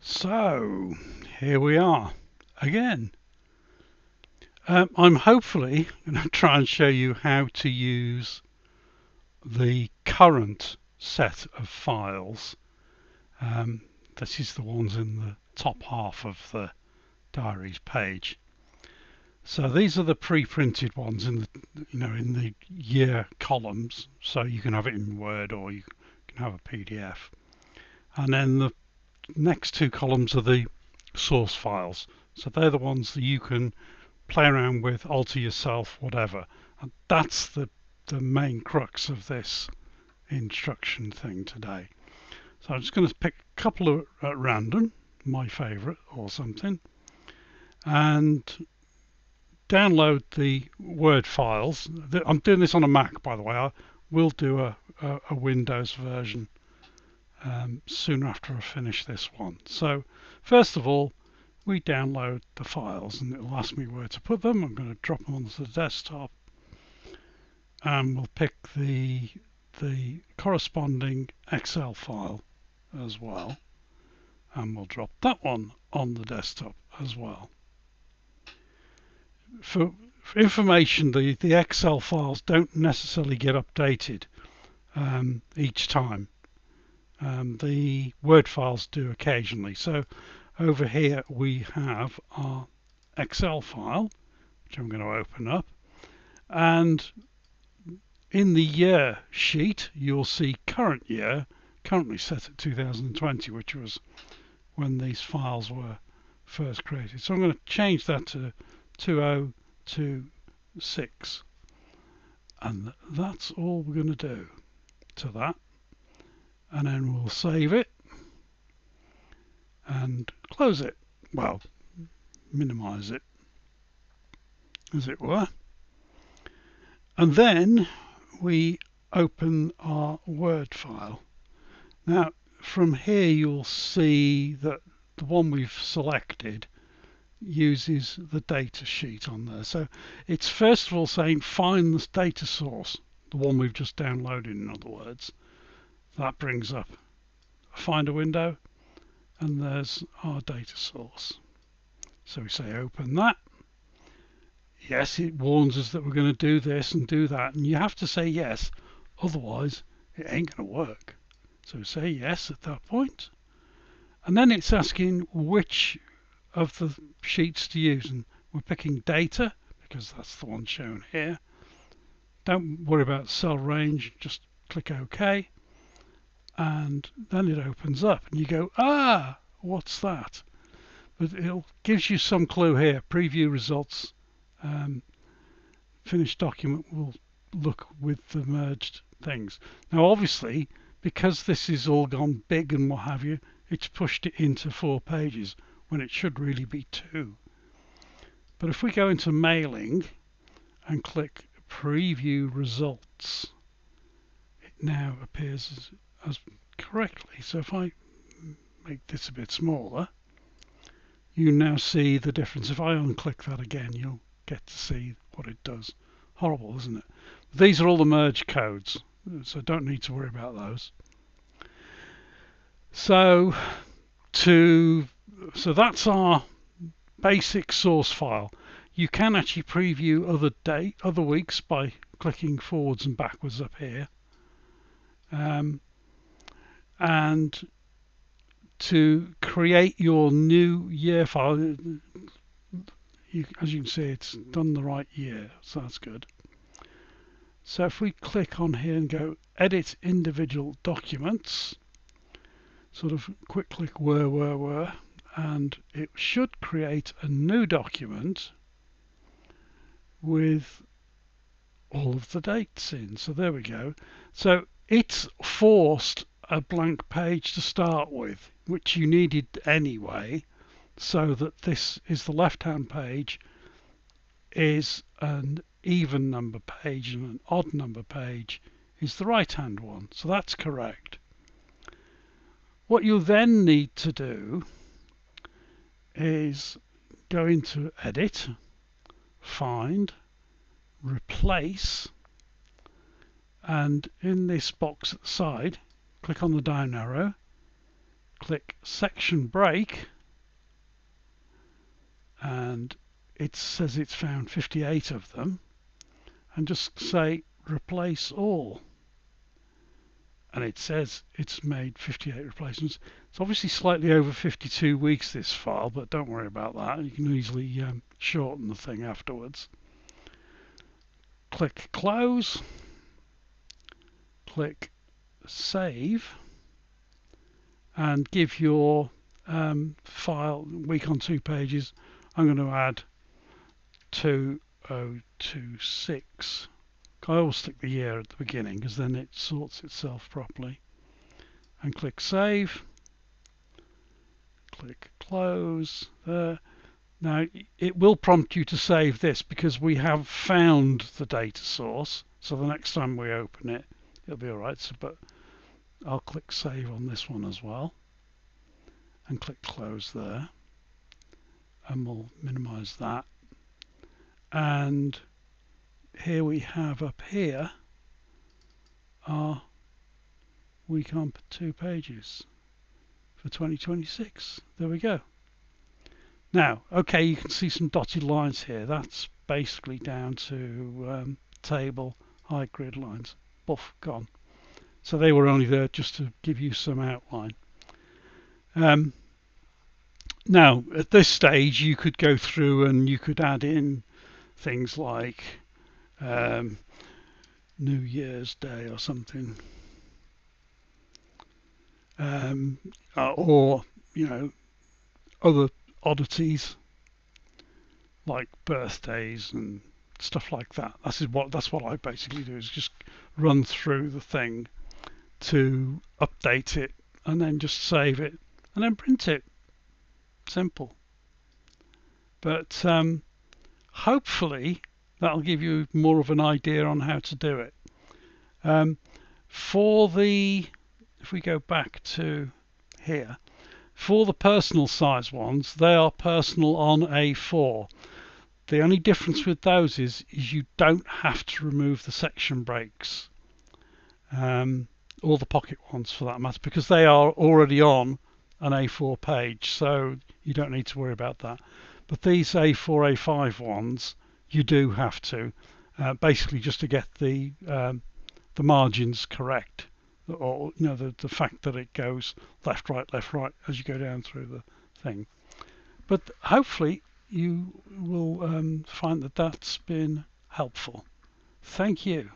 So here we are again. I'm hopefully going to try and show you how to use the current set of files. This is the ones in the top half of the diaries page. So these are the pre-printed ones in the year columns. So you can have it in Word or you can have a PDF. And then the next two columns are the source files. So they're the ones that you can play around with, alter yourself, whatever. And that's the main crux of this instruction thing today. So I'm just going to pick a couple of at random, my favourite or something, and download the Word files. I'm doing this on a Mac, by the way. I will do a Windows version soon after I finish this one. So first of all, we download the files and it'll ask me where to put them. I'm going to drop them onto the desktop and we'll pick the corresponding Excel file as well, and we'll drop that one on the desktop as well. For information, the Excel files don't necessarily get updated each time. The Word files do occasionally. So over here we have our Excel file, which I'm going to open up, and in the year sheet you'll see current year, currently set at 2020, which was when these files were first created. So I'm going to change that to 2026, and that's all we're going to do to that, and then we'll save it and close it, well, minimize it as it were, and then we open our Word file. Now from here you'll see that the one we've selected uses the data sheet on there. So it's first of all saying find this data source, the one we've just downloaded, in other words. That brings up a Finder window and there's our data source. So we say open that. Yes, it warns us that we're going to do this and do that, and you have to say yes, otherwise it ain't going to work. So say yes at that point, and then it's asking which of the sheets to use, and we're picking data because that's the one shown here. Don't worry about cell range, just click OK, and then it opens up and you go, ah, what's that? But it gives you some clue here. Preview results, finished document will look with the merged things. Now obviously, because this is all gone big and what have you, it's pushed it into 4 pages when it should really be 2. But if we go into mailing and click preview results, it now appears as correctly. So if I make this a bit smaller, you now see the difference. If I unclick that again, you'll get to see what it does. Horrible, isn't it? These are all the merge codes, so don't need to worry about those. So that's our basic source file. You can actually preview other weeks by clicking forwards and backwards up here, and to create your new year file, as you can see, it's done the right year, so that's good. So if we click on here and go edit individual documents, sort of quick click where, and it should create a new document with all of the dates in. So there we go. So it's forced a blank page to start with, which you needed anyway, so that this is the left-hand page is an even number page and an odd number page is the right-hand one. So that's correct. What you then need to do is go into Edit, Find, Replace, and in this box at the side, click on the down arrow, click section break, and it says it's found 58 of them, and just say replace all, and it says it's made 58 replacements. It's obviously slightly over 52 weeks, this file, but don't worry about that. You can easily shorten the thing afterwards. Click close, click save, and give your file week on 2 pages. I'm going to add 2026. I always stick the year at the beginning because then it sorts itself properly. And click save. Click close there. Now it will prompt you to save this because we have found the data source. So the next time we open it, it'll be alright. So, but I'll click save on this one as well. And click close there. And we'll minimize that. And here we have up here our week on 2 pages for 2026. There we go. Now, okay, you can see some dotted lines here. That's basically down to table high grid lines. Buff, gone. So they were only there just to give you some outline. Now, at this stage, you could go through and you could add in things like New Year's Day or something, or other oddities like birthdays and stuff like that. That's what I basically do, is just run through the thing to update it and then just save it and then print it. Simple. But hopefully that'll give you more of an idea on how to do it. If we go back to here, for the personal size ones, they are personal on A4. The only difference with those is you don't have to remove the section breaks, or the pocket ones for that matter, because they are already on an A4 page, so you don't need to worry about that. But these A4, A5 ones, you do have to, basically just to get the margins correct, or the fact that it goes left, right as you go down through the thing. But hopefully you will find that that's been helpful. Thank you.